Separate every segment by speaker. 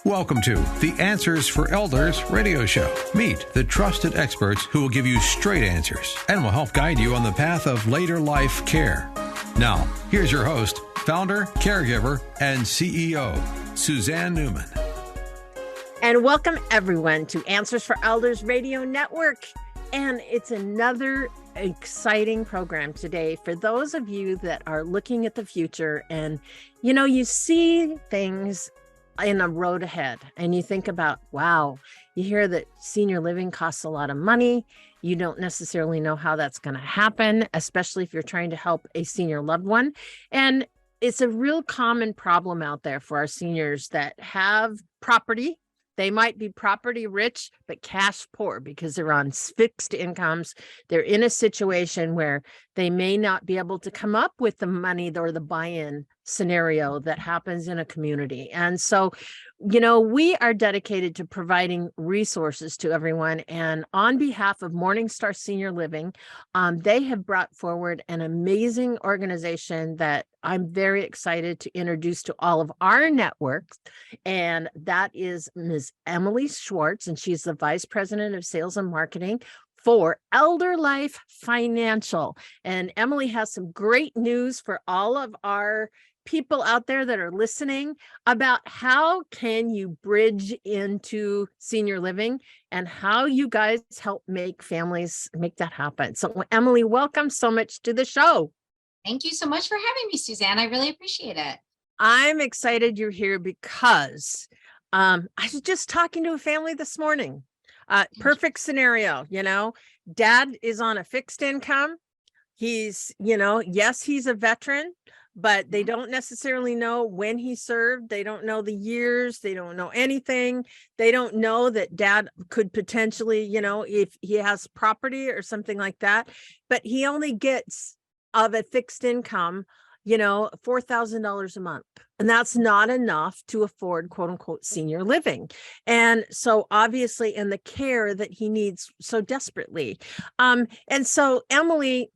Speaker 1: Welcome to the Answers for Elders radio show. Meet the trusted experts who will give you straight answers and will help guide you on the path of later life care. Now, here's your host, founder, caregiver, and CEO, Suzanne Newman.
Speaker 2: And welcome everyone to Answers for Elders Radio Network. And it's another exciting program today for those of you that are looking at the future and, you see things in a road ahead and you think about, wow, you hear that senior living costs a lot of money. You don't necessarily know how that's going to happen, especially if you're trying to help a senior loved one. And it's a real common problem out there for our seniors that have property. They might be property rich, but cash poor because they're on fixed incomes. They're in a situation where they may not be able to come up with the money or the buy-in scenario that happens in a community. And so, we are dedicated to providing resources to everyone. And on behalf of MorningStar Senior Living, they have brought forward an amazing organization that I'm very excited to introduce to all of our networks. And that is Ms. Emily Schwarz, and she's the Vice President of Sales and Marketing for ElderLife Financial. And Emily has some great news for all of our people out there that are listening about how can you bridge into senior living and how you guys help make families make that happen. So Emily, welcome so much to the show.
Speaker 3: Thank you so much for having me, Suzanne. I really appreciate it.
Speaker 2: I'm excited you're here because I was just talking to a family this morning. Perfect scenario, dad is on a fixed income. He's, yes, he's a veteran, but they don't necessarily know when he served. They don't know the years. They don't know anything. They don't know that dad could potentially, if he has property or something like that, but he only gets of a fixed income, $4,000 a month. And that's not enough to afford, quote unquote, senior living. And so obviously, in the care that he needs so desperately. And so Emily,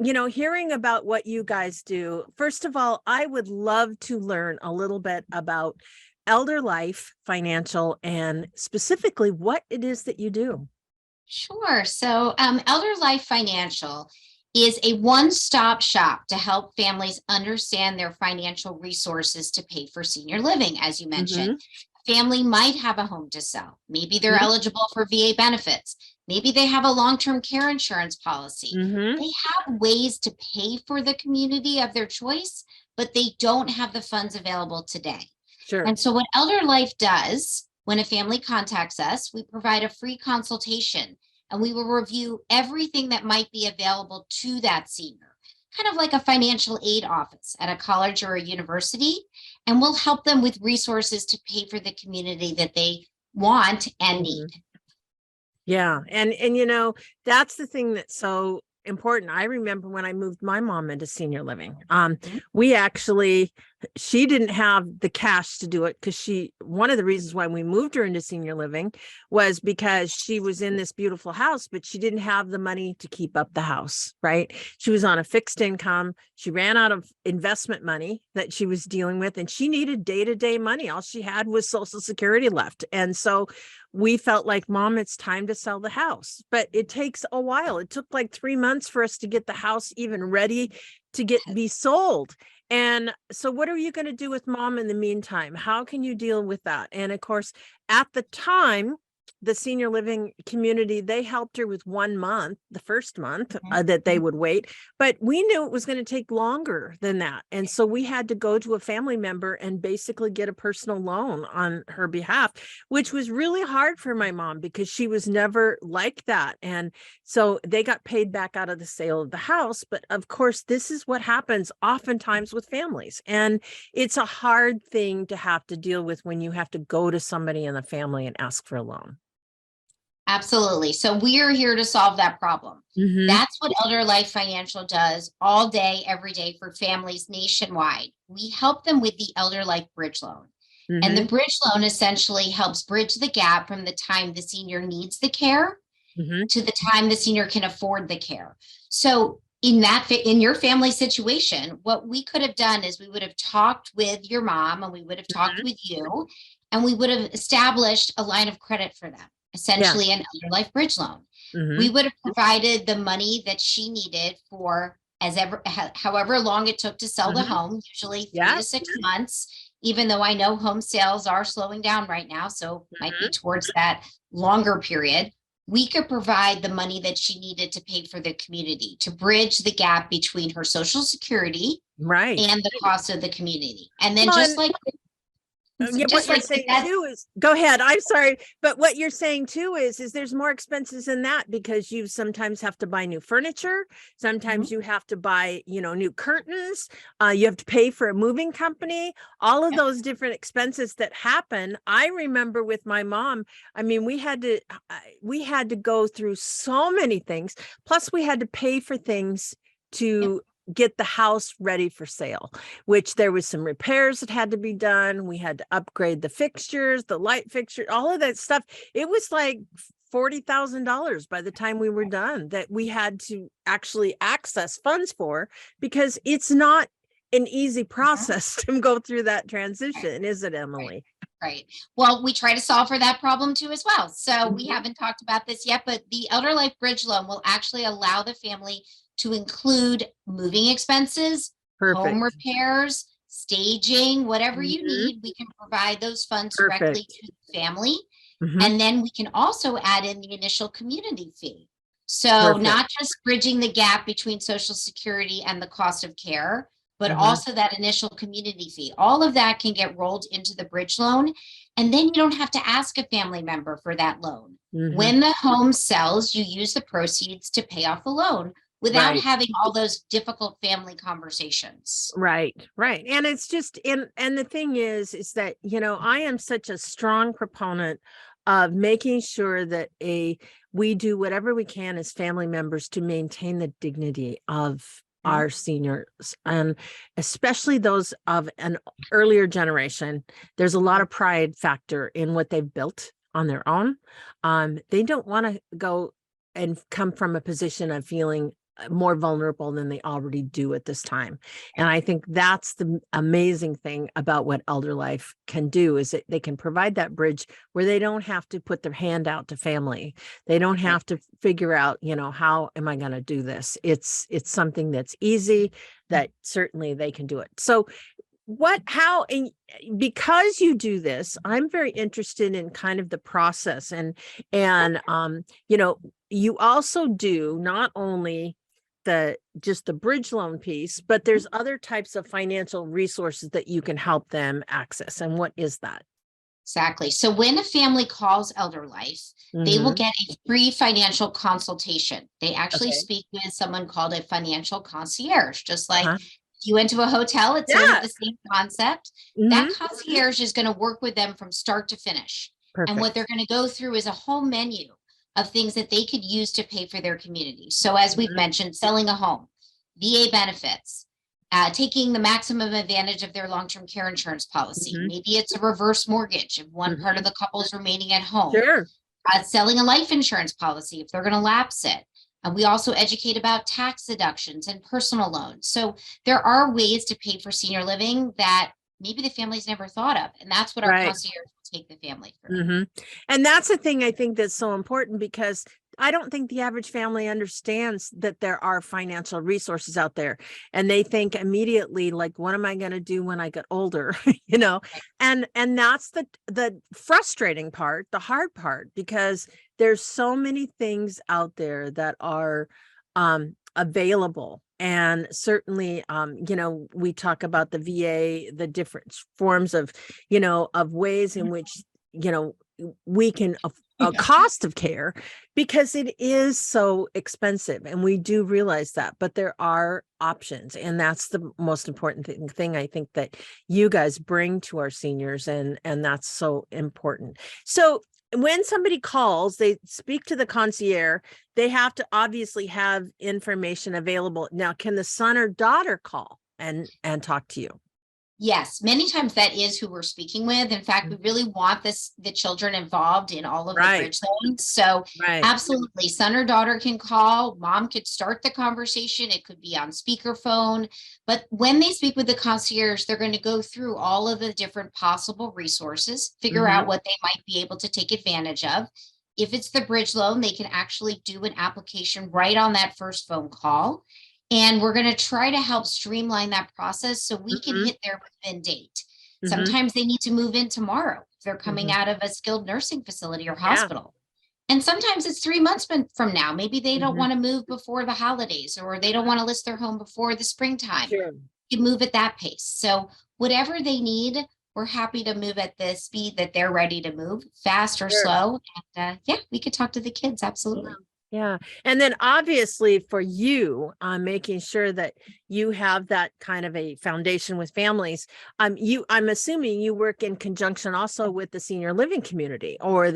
Speaker 2: hearing about what you guys do, first of all, I would love to learn a little bit about ElderLife Financial and specifically what it is that you do.
Speaker 3: Sure. So ElderLife Financial is a one-stop shop to help families understand their financial resources to pay for senior living. As you mentioned, a family might have a home to sell. Maybe they're eligible for VA benefits. Maybe they have a long-term care insurance policy. They have ways to pay for the community of their choice, but they don't have the funds available today.
Speaker 2: Sure.
Speaker 3: And so what ElderLife does, when a family contacts us, we provide a free consultation. And we will review everything that might be available to that senior, kind of like a financial aid office at a college or a university. And we'll help them with resources to pay for the community that they want and need.
Speaker 2: Yeah. And that's the thing that's so important. I remember when I moved my mom into senior living, she didn't have the cash to do it because one of the reasons why we moved her into senior living was because she was in this beautiful house, but she didn't have the money to keep up the house, right? She was on a fixed income. She ran out of investment money that she was dealing with, and she needed day-to-day money. All she had was Social Security left. And so we felt like, Mom, it's time to sell the house, but it takes a while. It took like 3 months for us to get the house even ready to be sold. And so what are you going to do with Mom in the meantime? How can you deal with that? And of course, at the time, the senior living community, they helped her with 1 month, the first month that they would wait, but we knew it was going to take longer than that. And so we had to go to a family member and basically get a personal loan on her behalf, which was really hard for my mom because she was never like that. And so they got paid back out of the sale of the house. But of course, this is what happens oftentimes with families. And it's a hard thing to have to deal with when you have to go to somebody in the family and ask for a loan.
Speaker 3: Absolutely. So we are here to solve that problem. That's what ElderLife Financial does all day, every day for families nationwide. We help them with the ElderLife Bridge Loan. And the bridge loan essentially helps bridge the gap from the time the senior needs the care to the time the senior can afford the care. So in your family situation, what we could have done is we would have talked with your mom and we would have talked with you, and we would have established a line of credit for them, essentially an ElderLife bridge loan. We would have provided the money that she needed for however long it took to sell the home, usually 3 to 6 months, even though I know home sales are slowing down right now. So it might be towards that longer period. We could provide the money that she needed to pay for the community, to bridge the gap between her Social Security and the cost of the community. And then
Speaker 2: what you're saying too is, go ahead. I'm sorry, but what you're saying too is there's more expenses in that, because you sometimes have to buy new furniture. Sometimes you have to buy, new curtains. You have to pay for a moving company. All of those different expenses that happen. I remember with my mom. I mean, we had to go through so many things. Plus, we had to pay for things to get the house ready for sale, which there was some repairs that had to be done. We had to upgrade the fixtures, the light fixture, all of that stuff. It was like $40,000 by the time we were done that we had to actually access funds for, because it's not an easy process to go through that transition, is it, Emily?
Speaker 3: Right. Well, we try to solve for that problem too as well. So we haven't talked about this yet, but the ElderLife Bridge Loan will actually allow the family to include moving expenses, home repairs, staging, whatever you need. We can provide those funds directly to the family. And then we can also add in the initial community fee. So not just bridging the gap between Social Security and the cost of care, but also that initial community fee. All of that can get rolled into the bridge loan. And then you don't have to ask a family member for that loan. When the home sells, you use the proceeds to pay off the loan without having all those difficult family conversations.
Speaker 2: Right. And it's just, and the thing is that, I am such a strong proponent of making sure that we do whatever we can as family members to maintain the dignity of our seniors, and especially those of an earlier generation. There's a lot of pride factor in what they've built on their own. They don't want to go and come from a position of feeling more vulnerable than they already do at this time. And I think that's the amazing thing about what ElderLife can do, is that they can provide that bridge where they don't have to put their hand out to family. They don't have to figure out, how am I going to do this? It's something that's easy, that certainly they can do it. So because you do this, I'm very interested in kind of the process, and you also do not only just the bridge loan piece, but there's other types of financial resources that you can help them access. And what is that?
Speaker 3: Exactly. So when a family calls ElderLife, they will get a free financial consultation. They actually speak with someone called a financial concierge, just like you went to a hotel, it's sort of the same concept. That concierge is going to work with them from start to finish. And what they're going to go through is a whole menu of things that they could use to pay for their community. So as we've mentioned, selling a home, VA benefits, taking the maximum advantage of their long-term care insurance policy. Maybe it's a reverse mortgage if one part of the couple is remaining at home. Selling a life insurance policy if they're going to lapse it. And we also educate about tax deductions and personal loans. So there are ways to pay for senior living that maybe the family's never thought of. And that's what our concierge will take the family through.
Speaker 2: And that's the thing I think that's so important, because I don't think the average family understands that there are financial resources out there. And they think immediately, like, what am I going to do when I get older? And that's the frustrating part, the hard part, because there's so many things out there that are available. And certainly, we talk about the VA, the different forms of, of ways in which, we can a cost of care, because it is so expensive. And we do realize that, but there are options. And that's the most important thing I think that you guys bring to our seniors. And that's so important. So when somebody calls, they speak to the concierge, they have to obviously have information available. Now, can the son or daughter call and talk to you?
Speaker 3: Yes, many times that is who we're speaking with. In fact, we really want the children involved in all of the bridge loans. So absolutely, son or daughter can call, mom could start the conversation. It could be on speakerphone, but when they speak with the concierge, they're going to go through all of the different possible resources, figure out what they might be able to take advantage of. If it's the bridge loan, they can actually do an application right on that first phone call. And we're going to try to help streamline that process so we can hit their move-in date. Sometimes they need to move in tomorrow if they're coming out of a skilled nursing facility or hospital. And sometimes it's 3 months from now. Maybe they don't want to move before the holidays, or they don't want to list their home before the springtime. You move at that pace. So whatever they need, we're happy to move at the speed that they're ready to move, fast or slow. And we could talk to the kids. Absolutely.
Speaker 2: Yeah. And then obviously for you, making sure that you have that kind of a foundation with families, I'm assuming you work in conjunction also with the senior living community, or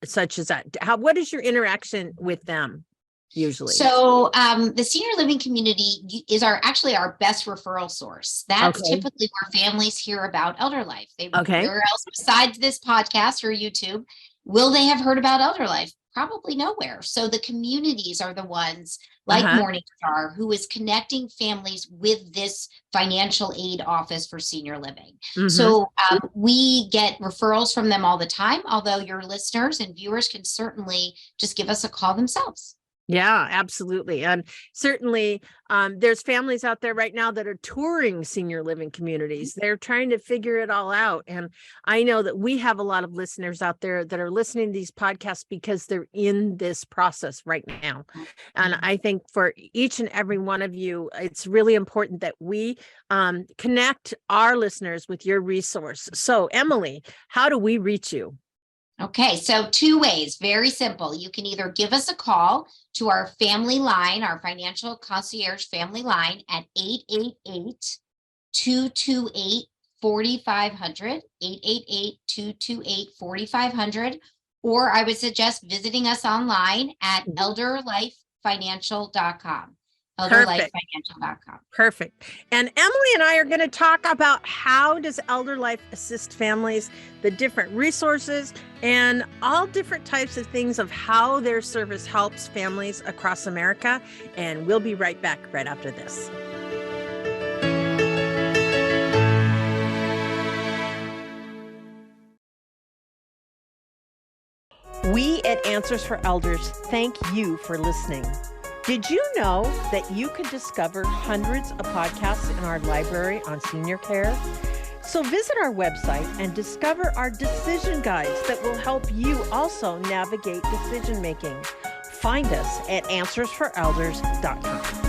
Speaker 2: such as that. What is your interaction with them usually?
Speaker 3: So the senior living community is actually our best referral source. That's typically where families hear about ElderLife. Where else besides this podcast or YouTube will they have heard about ElderLife? Probably nowhere. So the communities are the ones like MorningStar, who is connecting families with this financial aid office for senior living. So we get referrals from them all the time, although your listeners and viewers can certainly just give us a call themselves.
Speaker 2: Yeah, absolutely. And certainly there's families out there right now that are touring senior living communities. They're trying to figure it all out. And I know that we have a lot of listeners out there that are listening to these podcasts because they're in this process right now. And I think for each and every one of you, it's really important that we connect our listeners with your resource. So Emily, how do we reach you?
Speaker 3: Okay, so 2 ways, very simple. You can either give us a call to our family line, our financial concierge family line at 888-228-4500, 888-228-4500, or I would suggest visiting us online at ElderLifeFinancial.com. ElderLifeFinancial.com.
Speaker 2: Perfect. And Emily and I are going to talk about how does ElderLife assist families, the different resources, and all different types of things of how their service helps families across America. And we'll be right back right after this. We at Answers for Elders thank you for listening. Did you know that you can discover hundreds of podcasts in our library on senior care? So visit our website and discover our decision guides that will help you also navigate decision making. Find us at answersforelders.com.